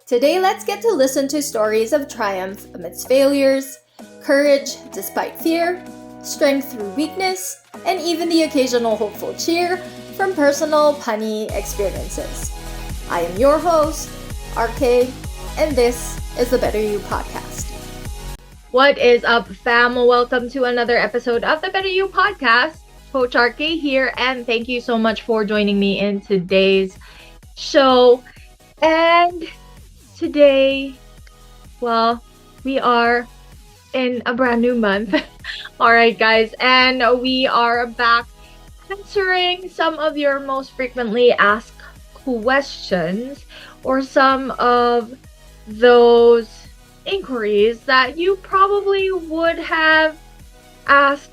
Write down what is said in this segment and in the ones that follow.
Today, let's get to listen to stories of triumph amidst failures, courage despite fear, strength through weakness, and even the occasional hopeful cheer from personal punny experiences. I am your host, RKaye, and this is the BetterU podcast. What is up, fam? Welcome to another episode of the BetterU podcast. Coach RKaye here, and thank you so much for joining me in today's show. And today, well, we are in a brand new month. All right, guys, and we are back answering some of your most frequently asked questions or some of those inquiries that you probably would have asked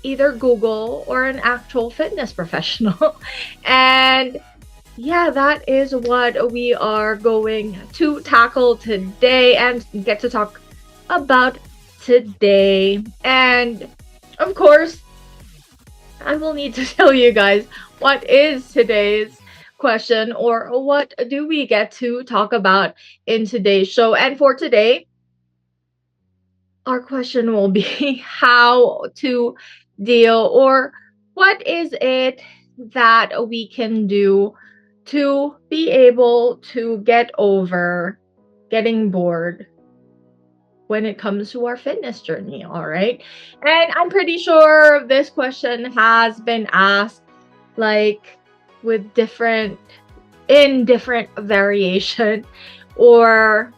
either Google or an actual fitness professional. And yeah, that is what we are going to tackle today and get to talk about today. And of course, I will need to tell you guys what is today's question or what do we get to talk about in today's show. And for today, our question will be how to deal or what is it that we can do to be able to get over getting bored when it comes to our fitness journey. All right. And I'm pretty sure this question has been asked like with different variation or,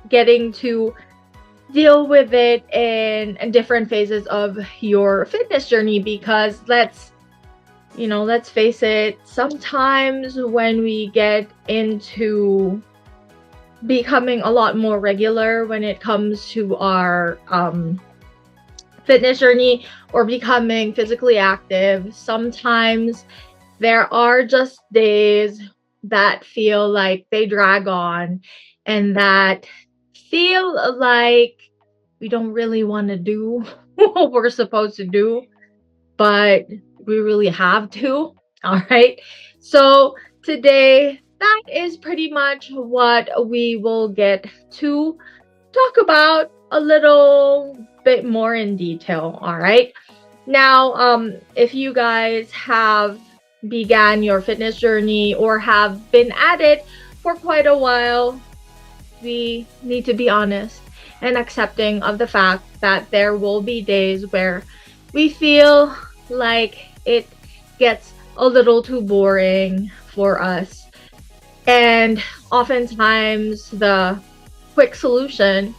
getting to deal with it in different phases of your fitness journey, because let's face it, sometimes when we get into becoming a lot more regular when it comes to our fitness journey or becoming physically active, sometimes there are just days that feel like they drag on and that feel like we don't really want to do what we're supposed to do, but we really have to. All right. So today, that is pretty much what we will get to talk about a little bit more in detail. All right. Now, if you guys have began your fitness journey or have been at it for quite a while, we need to be honest and accepting of the fact that there will be days where we feel like it gets a little too boring for us. And oftentimes the quick solution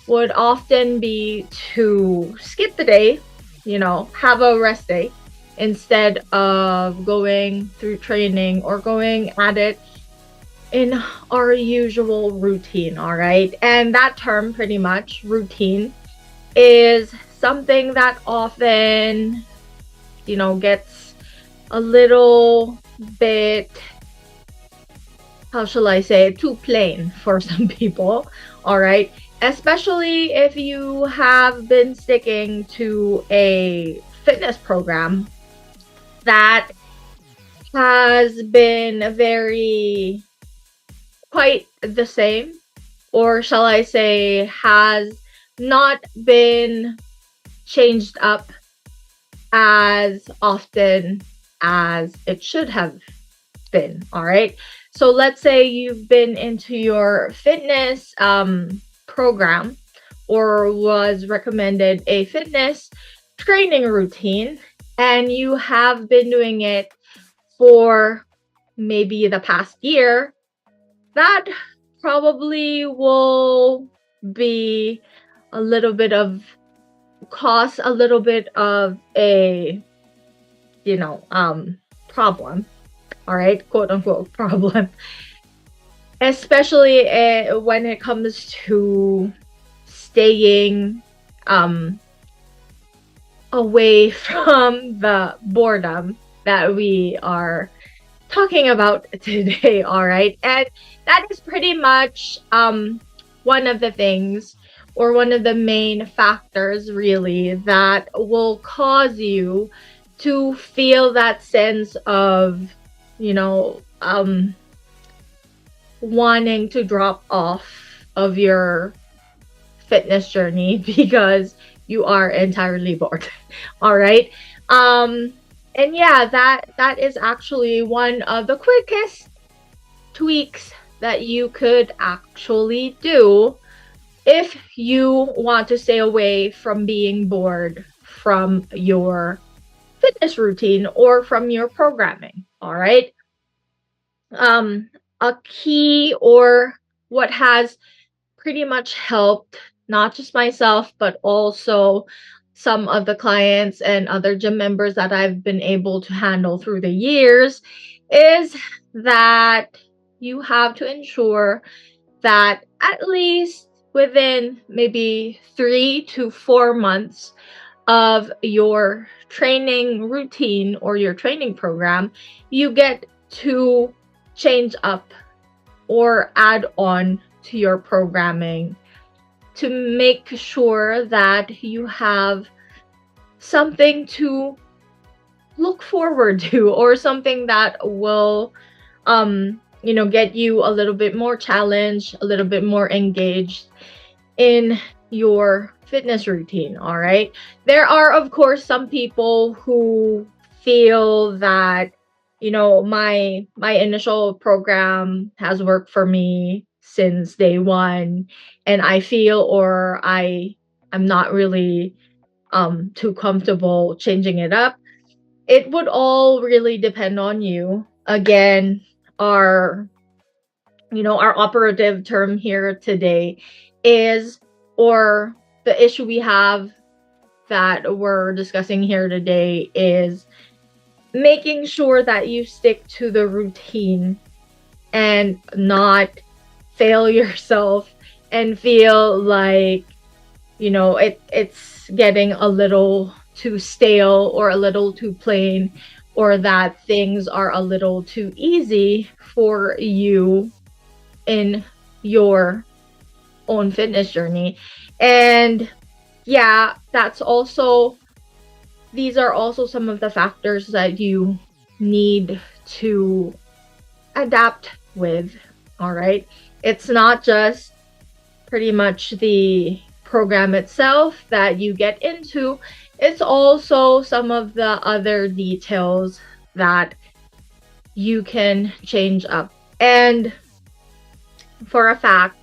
would often be to skip the day, have a rest day instead of going through training or going at it in our usual routine. All right. And that term, pretty much routine, is something that often, gets a little bit, how shall I say, too plain for some people. All right. Especially if you have been sticking to a fitness program that has been quite the same, or shall I say, has not been changed up as often as it should have been. All right. So let's say you've been into your fitness program or was recommended a fitness training routine, and you have been doing it for maybe the past year. That probably will be a little bit of a problem. All right, quote unquote problem, especially when it comes to staying away from the boredom that we are talking about today. All right, and that is pretty much one of the things or one of the main factors really that will cause you to feel that sense of wanting to drop off of your fitness journey because you are entirely bored. All right. Um and yeah, that is actually one of the quickest tweaks that you could actually do if you want to stay away from being bored from your fitness routine or from your programming. All right. Um, a key, or what has pretty much helped not just myself, but also some of the clients and other gym members that I've been able to handle through the years, is that you have to ensure that at least within maybe 3 to 4 months of your training routine or your training program, you get to change up or add on to your programming to make sure that you have something to look forward to, or something that will get you a little bit more challenged, a little bit more engaged in your fitness routine. All right. There are, of course, some people who feel that, my initial program has worked for me since day one, and I feel, or I'm not really too comfortable changing it up. It would all really depend on you. Again, our our operative term here today is, or the issue we have that we're discussing here today is making sure that you stick to the routine and not fail yourself and feel like it's getting a little too stale or a little too plain, or that things are a little too easy for you in your own fitness journey. And yeah, these are also some of the factors that you need to adapt with. All right. It's not just pretty much the program itself that you get into, it's also some of the other details that you can change up. And for a fact,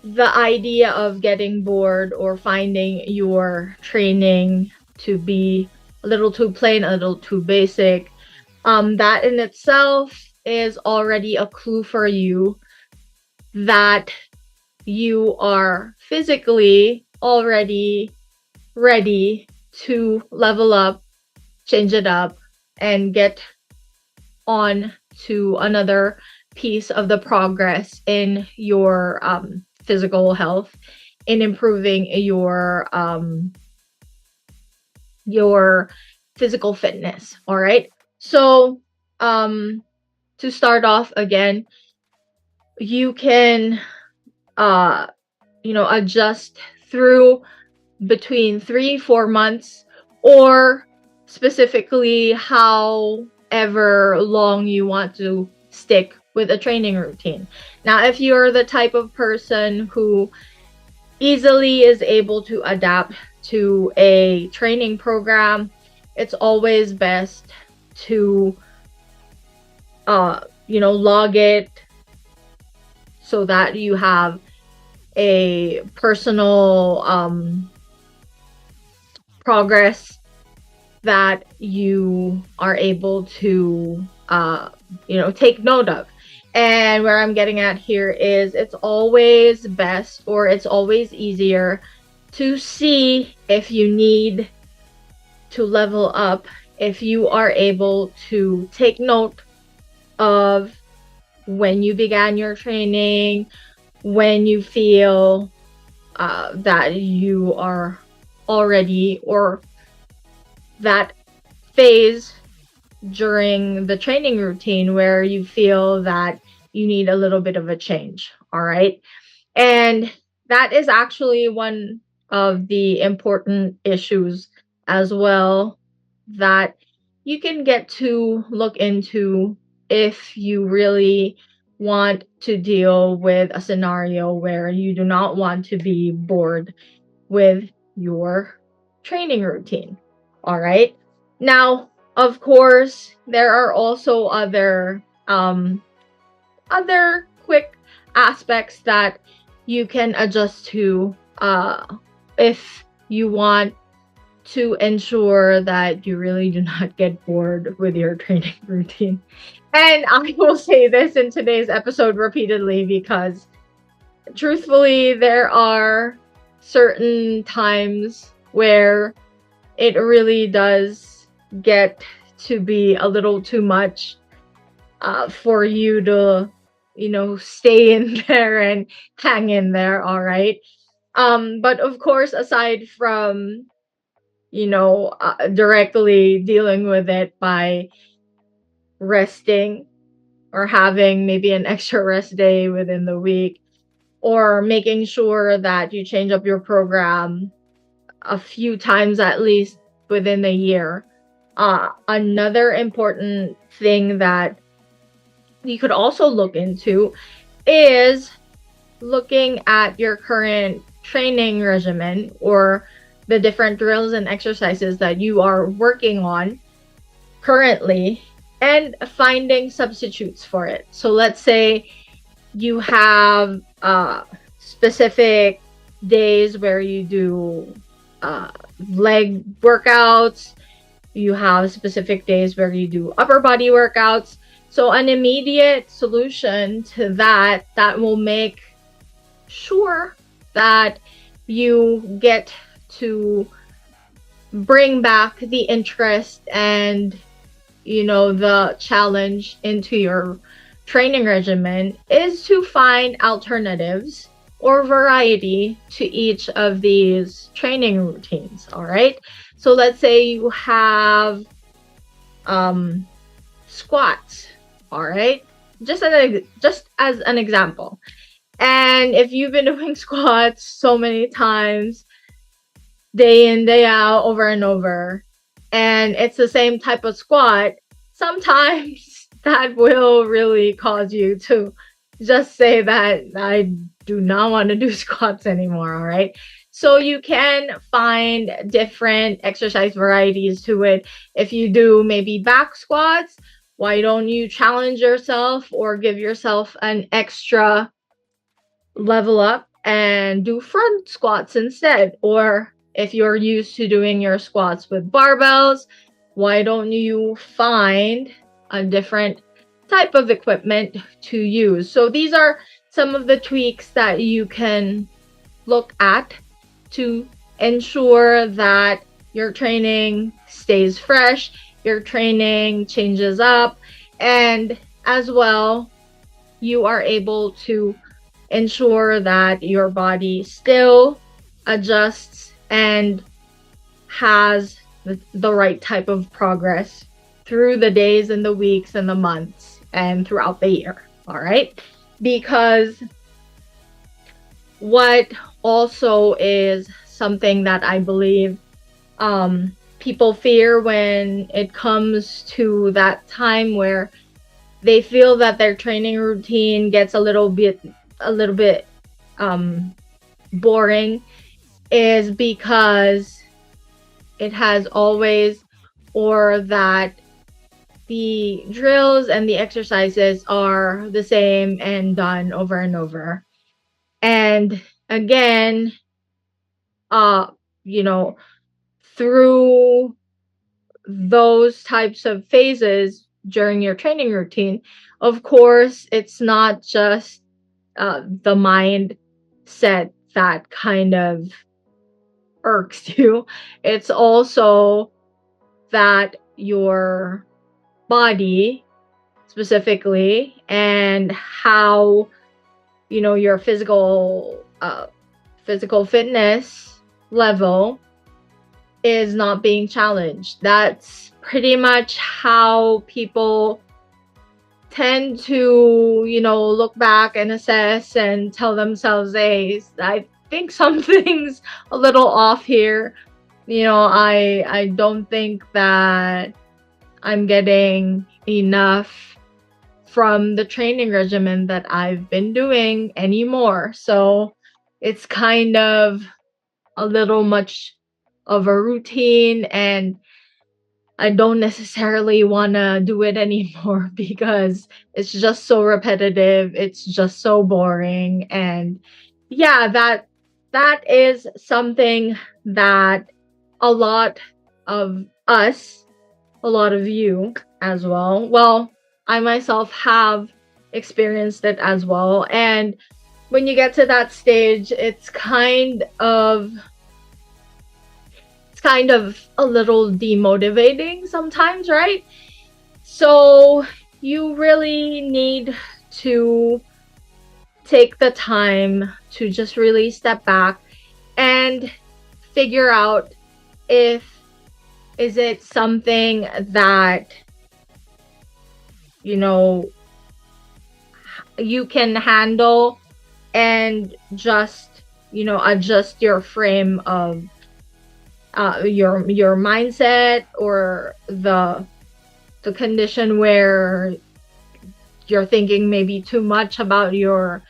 the idea of getting bored or finding your training to be a little too plain, a little too basic, that in itself is already a clue for you that you are physically already ready to level up, change it up, and get on to another piece of the progress in your physical health, in improving your physical fitness. All right. So to start off again, you can adjust through between 3 4 months, or specifically however long you want to stick with a training routine. Now, if you're the type of person who easily is able to adapt to a training program, it's always best to log it so that you have a personal progress that you are able to take note of. And where I'm getting at here is, it's always best, or it's always easier to see if you need to level up, if you are able to take note of when you began your training, when you feel that you are already, or that phase during the training routine where you feel that you need a little bit of a change. All right. And that is actually one of the important issues as well that you can get to look into if you really want to deal with a scenario where you do not want to be bored with your training routine. All right. Now, of course, there are also other quick aspects that you can adjust to if you want to ensure that you really do not get bored with your training routine. And I will say this in today's episode repeatedly because truthfully, there are certain times where it really does get to be a little too much for you to, stay in there and hang in there, all right? But of course, aside from, directly dealing with it by resting or having maybe an extra rest day within the week, or making sure that you change up your program a few times at least within the year. Another important thing that you could also look into is looking at your current training regimen or the different drills and exercises that you are working on currently and finding substitutes for it. So let's say you have specific days where you do leg workouts, you have specific days where you do upper body workouts. So an immediate solution to that will make sure that you get to bring back the interest and the challenge into your training regimen is to find alternatives or variety to each of these training routines. All right, so let's say you have squats. All right, just as an example. And if you've been doing squats so many times, day in, day out, over and over, and it's the same type of squat, sometimes that will really cause you to just say that I do not want to do squats anymore, all right? So you can find different exercise varieties to it. If you do maybe back squats, why don't you challenge yourself or give yourself an extra level up and do front squats instead? Or if you're used to doing your squats with barbells, why don't you find a different type of equipment to use? So these are some of the tweaks that you can look at to ensure that your training stays fresh, your training changes up, and as well, you are able to ensure that your body still adjusts and has the right type of progress through the days and the weeks and the months and throughout the year. All right, because what also is something that I believe people fear when it comes to that time where they feel that their training routine gets a little bit boring is because it has always, or that the drills and the exercises are the same and done over and over. And again, through those types of phases during your training routine, of course, it's not just the mindset that kind of irks you. It's also that your body specifically and how your physical fitness level is not being challenged. That's pretty much how people tend to look back and assess and tell themselves, hey, I think something's a little off here. I don't think that I'm getting enough from the training regimen that I've been doing anymore. So it's kind of a little much of a routine, and I don't necessarily want to do it anymore because it's just so repetitive. It's just so boring. And yeah, that is something that a lot of us, a lot of you as well, I myself have experienced it as well. And when you get to that stage, it's kind of a little demotivating sometimes, right? So you really need to take the time to just really step back and figure out if is it something that you know you can handle, and just adjust your frame of your mindset, or the condition where you're thinking maybe too much about your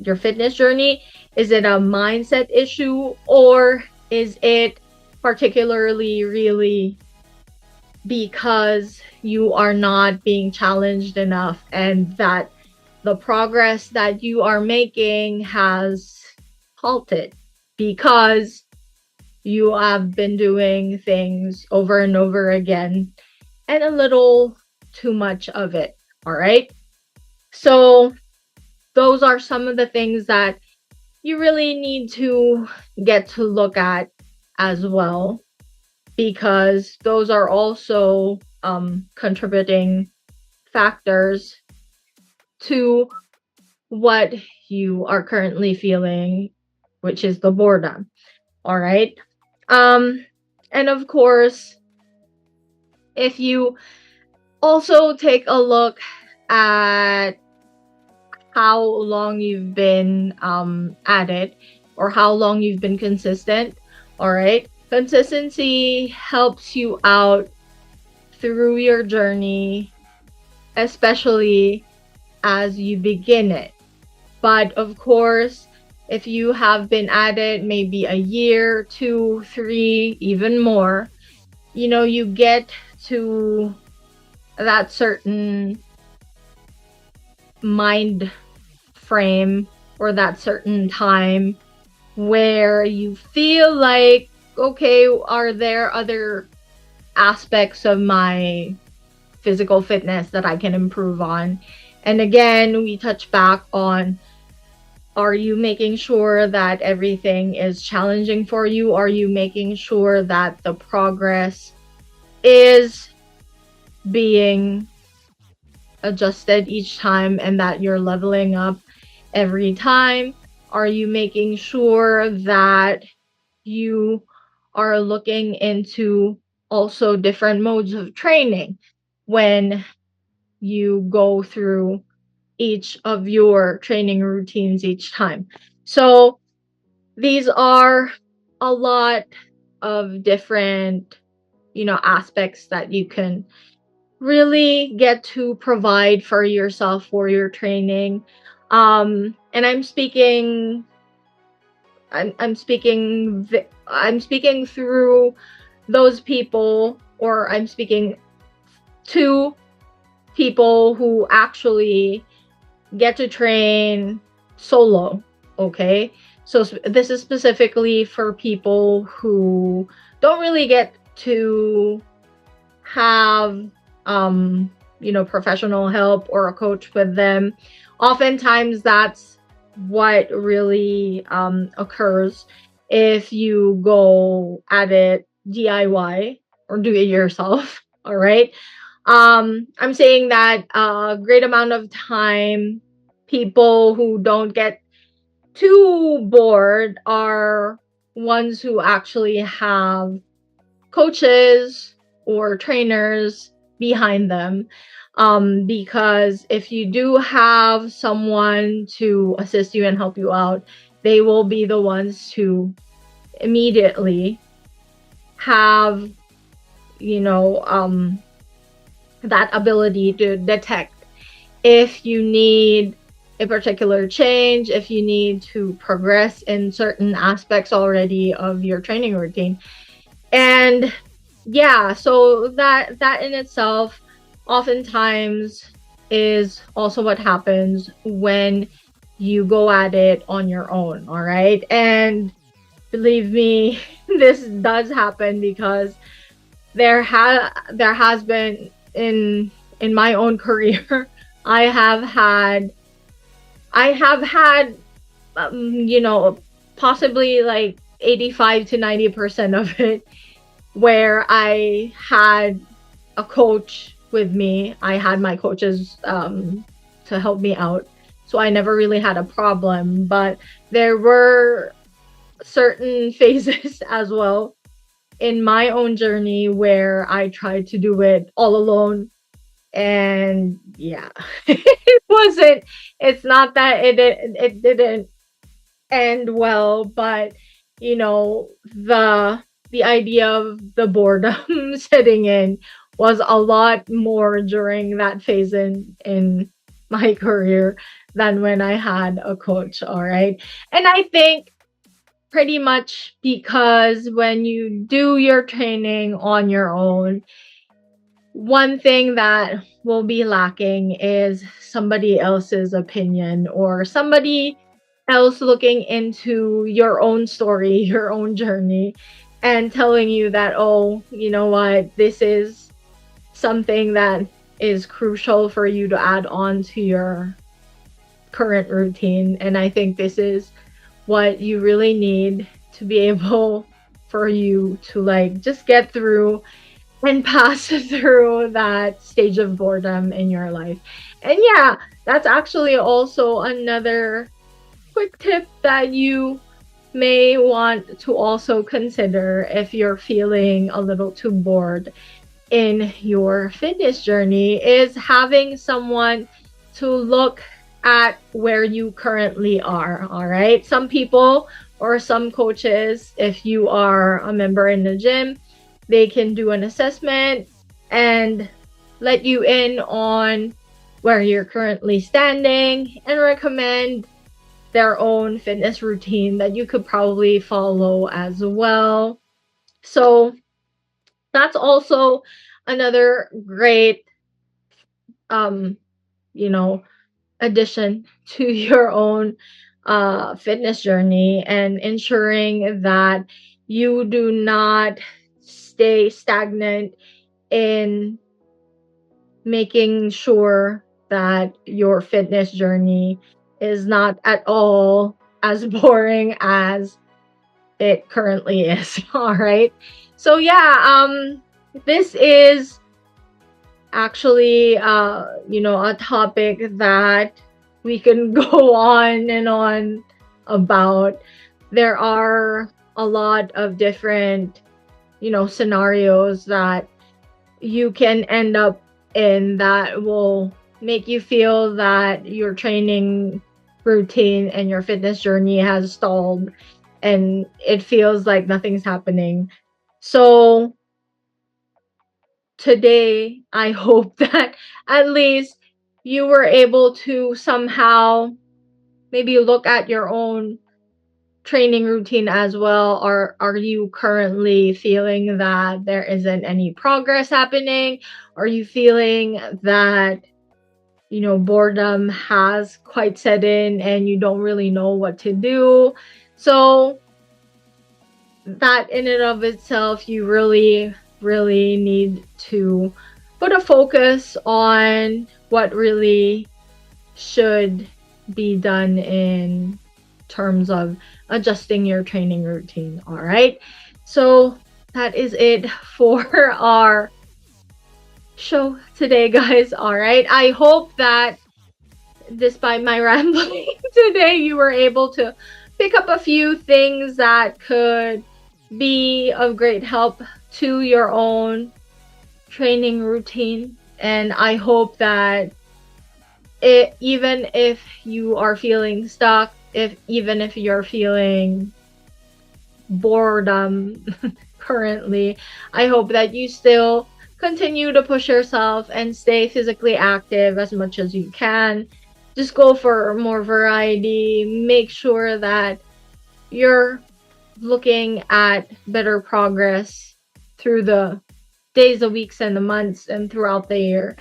fitness journey. Is it a mindset issue, or is it particularly really because you are not being challenged enough, and that the progress that you are making has halted because you have been doing things over and over again and a little too much of it. All right. So those are some of the things that you really need to get to look at as well, because those are also contributing factors to what you are currently feeling, which is the boredom. All right. And of course, if you also take a look at how long you've been at it, or how long you've been consistent, all right? Consistency helps you out through your journey, especially as you begin it. But of course, if you have been at it maybe a year, 2, 3, even more, you get to that certain mind frame, or that certain time where you feel like, okay, are there other aspects of my physical fitness that I can improve on? And again, we touch back on, are you making sure that everything is challenging for you? Are you making sure that the progress is being adjusted each time, and that you're leveling up every time? Are you making sure that you are looking into also different modes of training when you go through each of your training routines each time? So these are a lot of different aspects that you can really get to provide for yourself for your training. And I'm speaking through those people, or I'm speaking to people who actually get to train solo. Okay, so this is specifically for people who don't really get to have professional help or a coach with them. Oftentimes that's what really occurs if you go at it DIY, or do it yourself. All right. I'm saying that a great amount of time, people who don't get too bored are ones who actually have coaches or trainers behind them. Because if you do have someone to assist you and help you out, they will be the ones to immediately have that ability to detect if you need a particular change, if you need to progress in certain aspects already of your training routine. And yeah, so that in itself oftentimes is also what happens when you go at it on your own, all right? And believe me, this does happen because there has been in my own career, I have had I have had you know, possibly like 85 to 90% of it where I had a coach with me. I had my coaches to help me out. So I never really had a problem, but there were certain phases as well in my own journey where I tried to do it all alone. And yeah, it wasn't, it's not that it didn't end well, but you know, the idea of the boredom setting in was a lot more during that phase in my career than when I had a coach, all right? And I think pretty much because when you do your training on your own, one thing that will be lacking is somebody else's opinion or somebody else looking into your own story, your own journey, and telling you that, oh, you know what, this is something that is crucial for you to add on to your current routine. And I think this is what you really need to be able for you to like just get through and pass through that stage of boredom in your life. And yeah, that's actually also another quick tip that you may want to also consider if you're feeling a little too bored in your fitness journey is having someone to look at where you currently are. All right. Some people or some coaches, if you are a member in the gym, they can do an assessment and let you in on where you're currently standing and recommend their own fitness routine that you could probably follow as well. So that's also another great um you know, addition to your own fitness journey, and ensuring that you do not stay stagnant in making sure that your fitness journey is not at all as boring as it currently is. All right. So yeah, this is actually you know, a topic that we can go on and on about. There are a lot of different, you know, scenarios that you can end up in that will make you feel that your training routine and your fitness journey has stalled and it feels like nothing's happening. So today, I hope that at least you were able to somehow maybe look at your own training routine as well. Or are you currently feeling that there isn't any progress happening? Are you feeling that, you know, boredom has quite set in and you don't really know what to do? So that in and of itself, you really need to put a focus on what really should be done in terms of adjusting your training routine. All right. So that is it for our show today, guys. All right. I hope that despite my rambling today, you were able to pick up a few things that could be of great help to your own training routine. And I hope that even if you are feeling stuck, even if you're feeling boredom currently, I hope that you still continue to push yourself and stay physically active as much as you can. Just go for more variety. Make sure that you're looking at better progress through the days, the weeks, and the months, and throughout the year.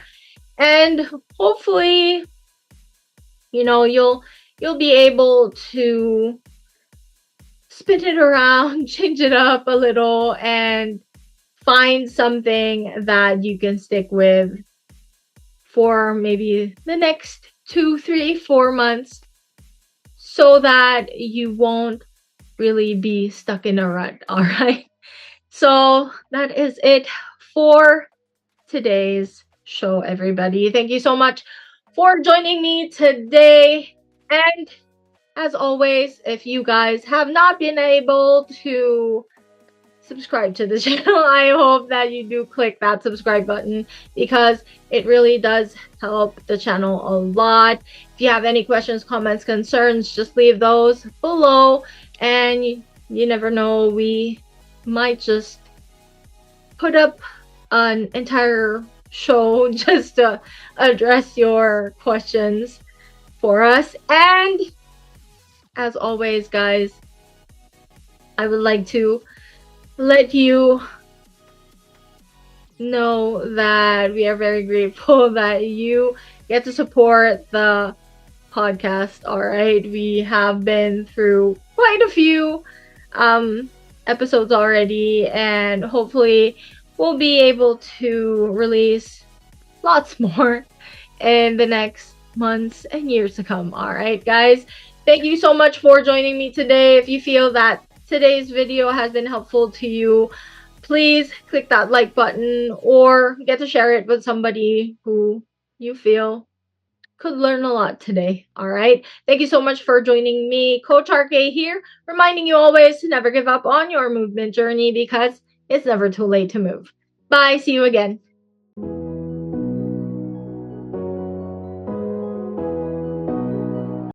And hopefully, you'll be able to spin it around, change it up a little, and find something that you can stick with for maybe the next 2, 3, 4 months, so that you won't really be stuck in a rut. All right. So that is it for today's show, everybody. Thank you so much for joining me today. And as always, if you guys have not been able to subscribe to the channel, I hope that you do click that subscribe button, because it really does help the channel a lot. If you have any questions, comments, concerns, just leave those below. And you never know, we might just put up an entire show just to address your questions for us. And as always, guys, I would like to let you know that we are very grateful that you get to support the podcast. All right, we have been through quite a few episodes already, and hopefully we'll be able to release lots more in the next months and years to come. All right, guys, thank you so much for joining me today. If you feel that today's video has been helpful to you, please click that like button or get to share it with somebody who you feel could learn a lot today. All right. Thank you so much for joining me. Coach RKaye here, reminding you always to never give up on your movement journey, because it's never too late to move. Bye. See you again.